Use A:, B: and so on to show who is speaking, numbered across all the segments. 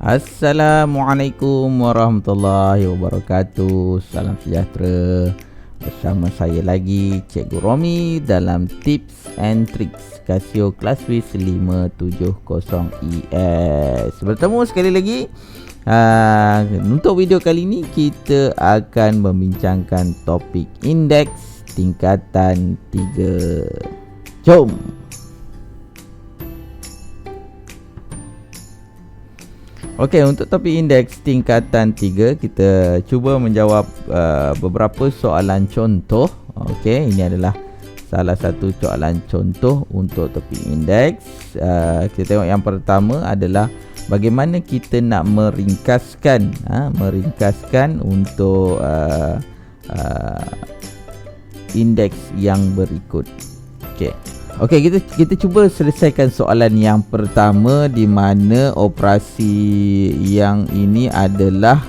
A: Assalamualaikum warahmatullahi wabarakatuh. Salam sejahtera. Bersama saya lagi Cikgu Romi dalam Tips and Tricks Casio Classwiz 570ES. Bertemu sekali lagi. Untuk video kali ini kita akan membincangkan topik indeks tingkatan 3. Jom. Okey, untuk topik indeks tingkatan 3 kita cuba menjawab beberapa soalan contoh. Okey, ini adalah salah satu soalan contoh untuk topik indeks. Kita tengok yang pertama adalah bagaimana kita nak meringkaskan untuk indeks yang berikut. Okey, kita cuba selesaikan soalan yang pertama, di mana operasi yang ini adalah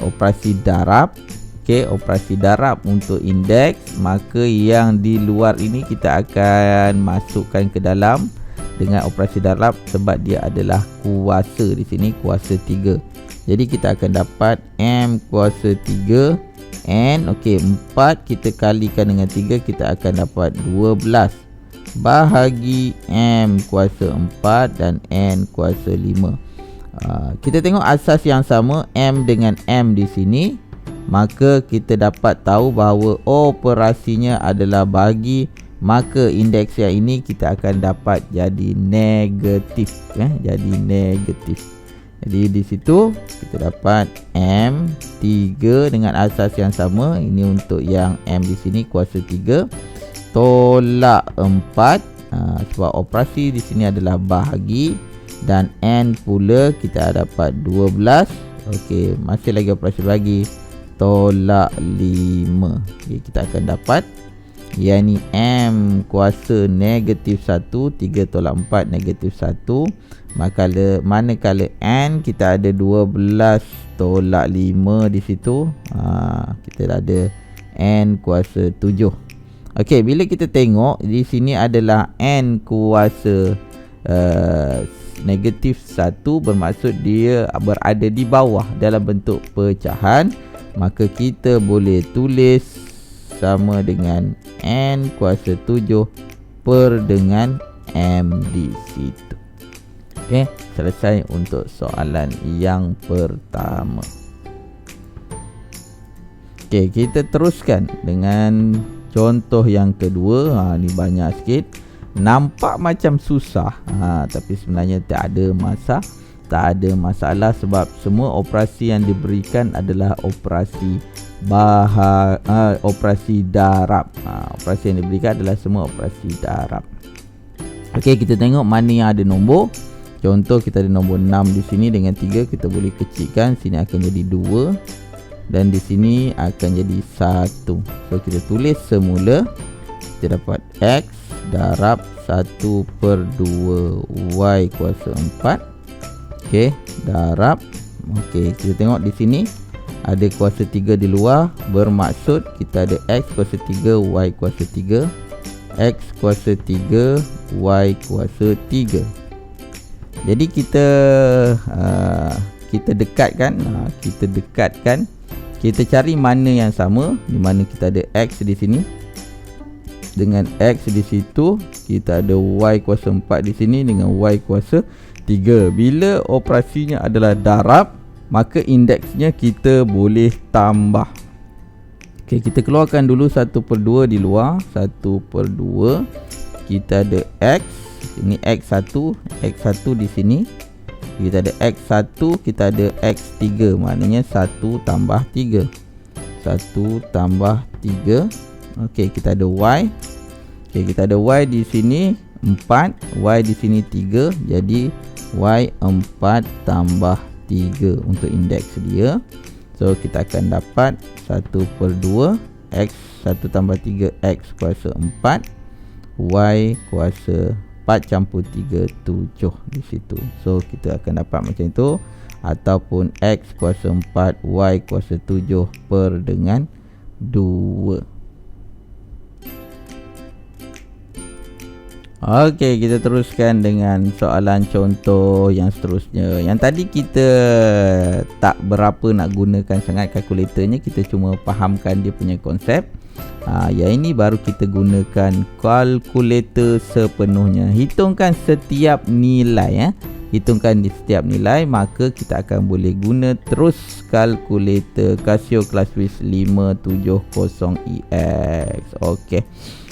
A: operasi darab. Okey, operasi darab untuk indeks, maka yang di luar ini kita akan masukkan ke dalam dengan operasi darab sebab dia adalah kuasa di sini, kuasa 3. Jadi kita akan dapat M kuasa 3 N. Okey, 4 kita kalikan dengan 3, kita akan dapat 12 bahagi M kuasa 4 dan N kuasa 5. Kita tengok asas yang sama, M dengan M di sini, maka kita dapat tahu bahawa operasinya adalah bagi, maka indeks yang ini kita akan dapat jadi negatif. Jadi negatif. Jadi di situ kita dapat M3 dengan asas yang sama. Ini untuk yang M di sini kuasa 3 tolak 4, sebab operasi di sini adalah bahagi, dan N pula kita dapat 12. Okey, masih lagi operasi bagi, tolak 5. Okey, kita akan dapat yang ni M kuasa negatif 1, 3 tolak 4 negatif 1. Manakala N kita ada 12 tolak 5 di situ, kita ada N kuasa 7. Okey, bila kita tengok di sini adalah N kuasa negatif 1, bermaksud dia berada di bawah dalam bentuk pecahan, maka kita boleh tulis sama dengan N kuasa 7 per dengan M di situ. Okey, selesai untuk soalan yang pertama. Okey, kita teruskan dengan contoh yang kedua. Ni banyak sikit, nampak macam susah, tapi sebenarnya tak ada masalah sebab semua operasi yang diberikan adalah operasi operasi darab. Operasi yang diberikan adalah semua operasi darab. Okey, kita tengok mana yang ada nombor. Contoh kita ada nombor 6 di sini dengan 3, kita boleh kecilkan, sini akan jadi 2 dan di sini akan jadi 1. So kita tulis semula, kita dapat X darab 1 per 2 Y kuasa 4. Okey, darab. Okey, kita tengok di sini ada kuasa 3 di luar, bermaksud kita ada X kuasa 3 Y kuasa 3, X kuasa 3 Y kuasa 3. Jadi kita dekatkan, kita cari mana yang sama, di mana kita ada X di sini dengan X di situ, kita ada Y kuasa 4 di sini dengan Y kuasa 3. Bila operasinya adalah darab, maka indeksnya kita boleh tambah. Okey, kita keluarkan dulu 1 per 2 di luar. 1 per 2, kita ada X, ini X1 di sini. Kita ada X1, kita ada X3, maknanya 1 tambah 3. 1 tambah 3. Okey, kita ada Y. Okey, kita ada Y di sini 4, Y di sini 3. Jadi Y 4 tambah 3 untuk indeks dia. So kita akan dapat 1 per 2 X 1 tambah 3 X kuasa 4, Y kuasa 4 campur 3, 7 di situ. So kita akan dapat macam itu, ataupun X kuasa 4 Y kuasa 7 per dengan 2. Okey, kita teruskan dengan soalan contoh yang seterusnya. Yang tadi kita tak berapa nak gunakan sangat kalkulatornya, kita cuma fahamkan dia punya konsep. Yang ini baru kita gunakan kalkulator sepenuhnya. Hitungkan setiap nilai Hitungkan di setiap nilai, maka kita akan boleh guna terus kalkulator Casio Classwiz 570EX. Okey.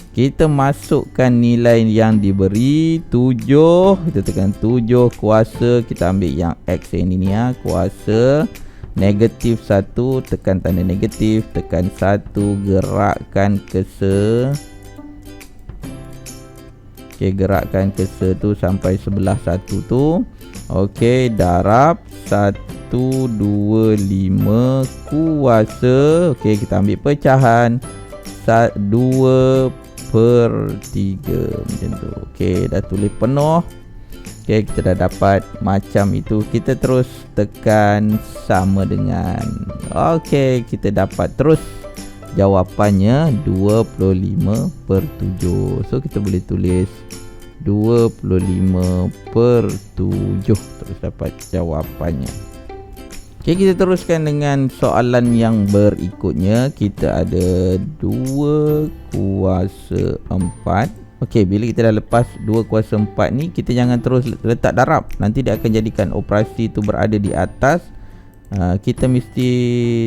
A: Kita masukkan nilai yang diberi 7. Kita tekan 7 kuasa. Kita ambil yang X yang ini kuasa. Negatif 1. Tekan tanda negatif. Tekan 1. Gerakkan cursor. Okey, gerakkan cursor tu sampai sebelah 1 tu. Okey, darab 125 kuasa. Okey, kita ambil pecahan 2/3 macam tu. Okey, dah tulis penuh. Okey, kita dah dapat macam itu. Kita terus tekan sama dengan. Okey, kita dapat terus jawapannya 25/7. So kita boleh tulis 25/7 terus dapat jawapannya. Okey, kita teruskan dengan soalan yang berikutnya. Kita ada 2 kuasa 4. Okey, bila kita dah lepas 2 kuasa 4 ni, kita jangan terus letak darab. Nanti dia akan jadikan operasi tu berada di atas. Kita mesti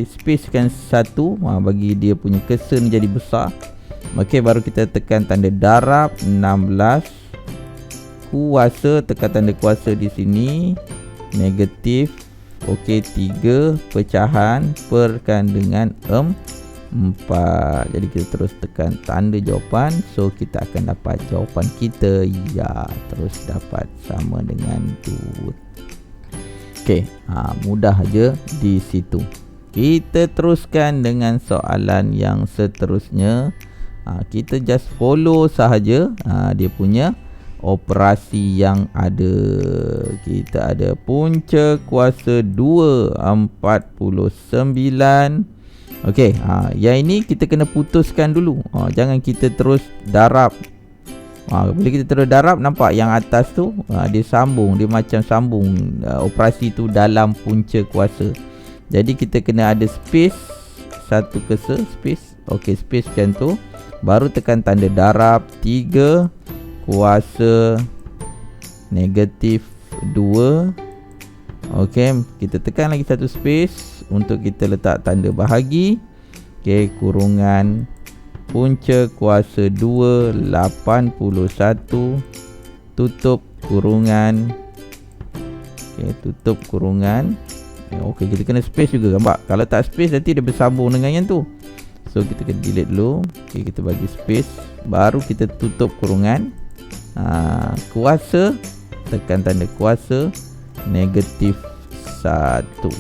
A: spacekan 1 bagi dia punya cursor ni jadi besar. Okey, baru kita tekan tanda darab 16 kuasa. Tekan tanda kuasa di sini. Negatif. Okey, 3 pecahan perkan dengan 4. Jadi kita terus tekan tanda jawapan. So kita akan dapat jawapan kita ya. Terus dapat sama dengan 2. Okey, mudah aja di situ. Kita teruskan dengan soalan yang seterusnya. Kita just follow sahaja dia punya operasi yang ada. Kita ada punca kuasa 2/49. Okey, yang ini kita kena putuskan dulu. Jangan kita terus darab. Bila kita terus darab, nampak yang atas tu dia sambung, dia macam sambung operasi tu dalam punca kuasa. Jadi kita kena ada space, satu cursor space. Okey, space macam tu. Baru tekan tanda darab 3 kuasa negatif 2. Okey, kita tekan lagi satu space untuk kita letak tanda bahagi. Okey, kurungan punca kuasa 2 81 tutup kurungan. Okey, tutup kurungan. Okey, kita kena space juga, nampak? Kalau tak space nanti dia bersambung dengan yang tu. So kita kena delete dulu. Okey, kita bagi space, baru kita tutup kurungan. Kuasa, tekan tanda kuasa negatif 1.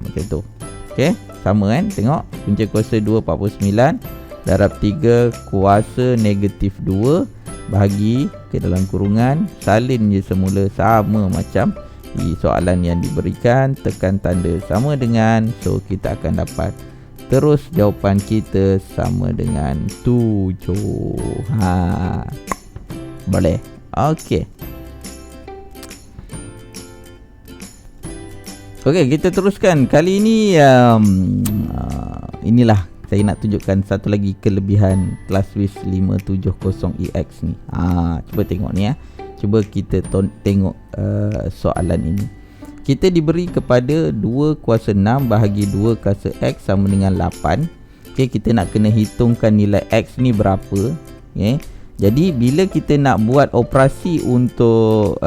A: Macam tu. Okey, sama kan? Tengok, punca kuasa 249 darab 3 kuasa negatif 2 bahagi ke dalam kurungan, salin je semula sama macam di soalan yang diberikan. Tekan tanda sama dengan. So kita akan dapat terus jawapan kita sama dengan 7. Boleh. Okey. Okey, kita teruskan. Kali ini inilah saya nak tunjukkan satu lagi kelebihan Classwiz 570EX ni. Cuba tengok ni Cuba kita tengok soalan ini. Kita diberi kepada 2 kuasa 6 bahagi 2 kuasa X sama dengan 8. Okey, kita nak kena hitungkan nilai X ni berapa. Okey. Jadi bila kita nak buat operasi untuk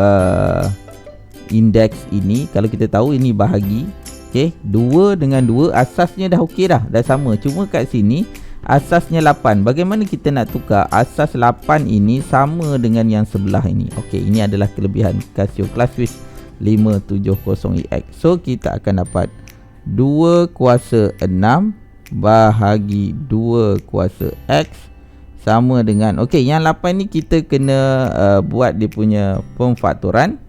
A: indeks ini, kalau kita tahu ini bahagi, okey, 2 dengan 2 asasnya dah okey dah sama. Cuma kat sini asasnya 8. Bagaimana kita nak tukar asas 8 ini sama dengan yang sebelah ini? Okey, ini adalah kelebihan Casio Classwiz 570EX. So kita akan dapat 2 kuasa 6 bahagi 2 kuasa X sama dengan, okey, yang 8 ni kita kena buat dia punya pemfaktoran.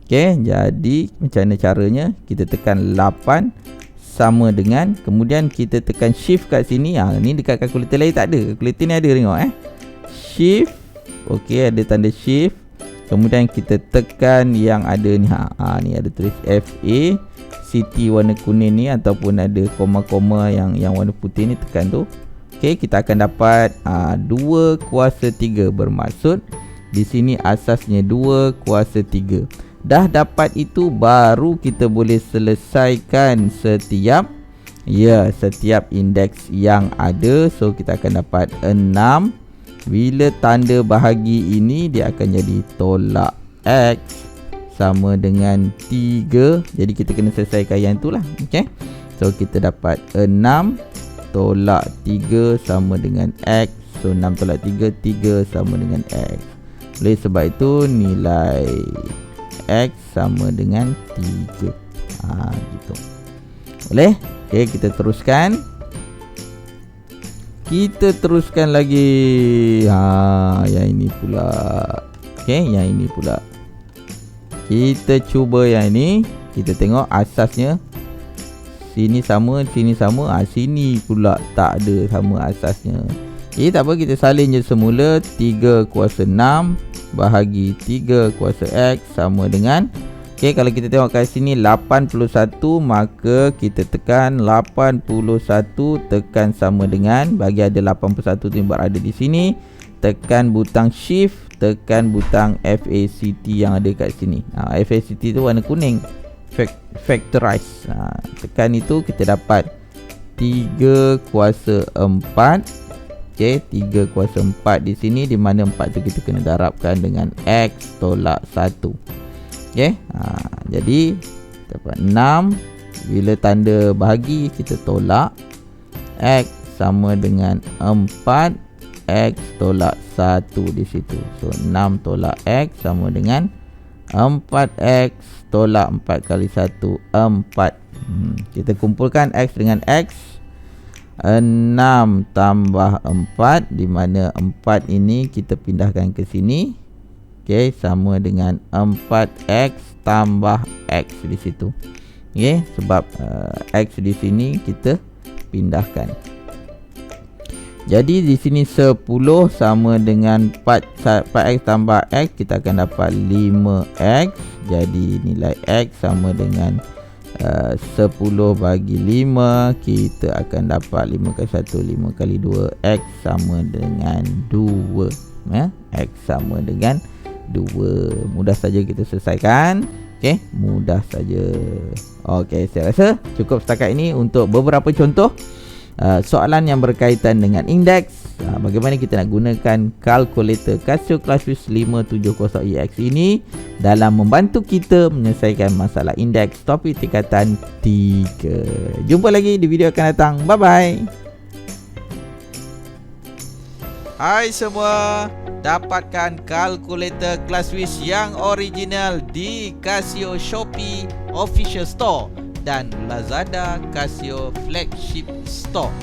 A: Okey, jadi macam mana caranya? Kita tekan 8 sama dengan, kemudian kita tekan shift kat sini. Ni dekat kalkulator lain tak ada. Kalkulator ni ada, tengok Shift. okey, ada tanda shift. Kemudian kita tekan yang ada ni, ni ada tulis FA City warna kuning ni, ataupun ada koma-koma yang warna putih ni, tekan tu. Okey, kita akan dapat 2 kuasa 3, bermaksud di sini asasnya 2 kuasa 3. Dah dapat itu, baru kita boleh selesaikan setiap indeks yang ada. So kita akan dapat 6. Bila tanda bahagi ini, dia akan jadi tolak X sama dengan 3. Jadi kita kena selesaikan yang itulah. Okay, so kita dapat 6 tolak 3 sama dengan X. So 6 tolak 3, 3 sama dengan X. Oleh sebab itu nilai X sama dengan 3. Gitu. Boleh? Okay, kita teruskan. Kita teruskan lagi. Yang ini pula. Okay, yang ini pula. Kita cuba yang ini. Kita tengok asasnya. Sini sama, sini sama. Sini pula tak ada sama asasnya. Okay, tak apa, kita salin je semula. 3 kuasa 6 bahagi 3 kuasa X sama dengan, okay, kalau kita tengok kat sini 81, maka kita tekan 81 tekan sama dengan, bagi ada 81 tu yang berada di sini, tekan butang shift, tekan butang FACT yang ada kat sini. FACT tu warna kuning, factorize. Tekan itu, kita dapat 3 kuasa 4. Okay, 3 kuasa 4 di sini, di mana 4 tu kita kena darabkan dengan X tolak 1. Okay, jadi dapat 6. Bila tanda bahagi, kita tolak X sama dengan 4, X tolak 1 di situ. So 6 tolak X sama dengan 4X tolak 4 kali 1, 4. Kita kumpulkan X dengan X. 6 tambah 4, di mana 4 ini kita pindahkan ke sini. Okay, sama dengan 4X tambah X di situ. Okay, sebab X di sini kita pindahkan. Jadi di sini 10 sama dengan 4X tambah X, kita akan dapat 5X. Jadi nilai X sama dengan 10 bagi 5, kita akan dapat 5 kali 1, 5 kali 2, X sama dengan 2. X sama dengan 2. Mudah saja kita selesaikan. Okay, mudah saja. Okay, saya rasa cukup setakat ini untuk beberapa contoh soalan yang berkaitan dengan indeks. Bagaimana kita nak gunakan kalkulator Casio Classwiz 570EX ini dalam membantu kita menyelesaikan masalah indeks topik tingkatan 3. Jumpa lagi di video akan datang. Bye bye. Hai semua, dapatkan kalkulator Classwiz yang original di Casio Shopee Official Store dan Lazada Casio Flagship Store.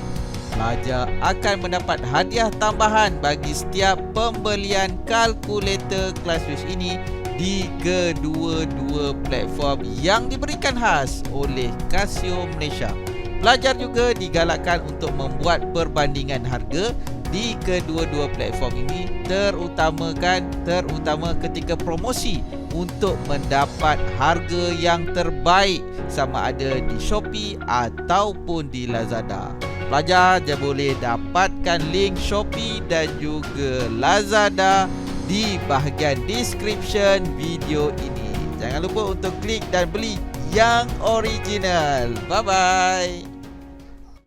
A: Pelajar akan mendapat hadiah tambahan bagi setiap pembelian kalkulator Classwiz ini di kedua-dua platform yang diberikan khas oleh Casio Malaysia. Pelajar juga digalakkan untuk membuat perbandingan harga di kedua-dua platform ini, terutama ketika promosi, untuk mendapat harga yang terbaik sama ada di Shopee ataupun di Lazada. Pelajar boleh dapatkan link Shopee dan juga Lazada di bahagian description video ini. Jangan lupa untuk klik dan beli yang original. Bye bye.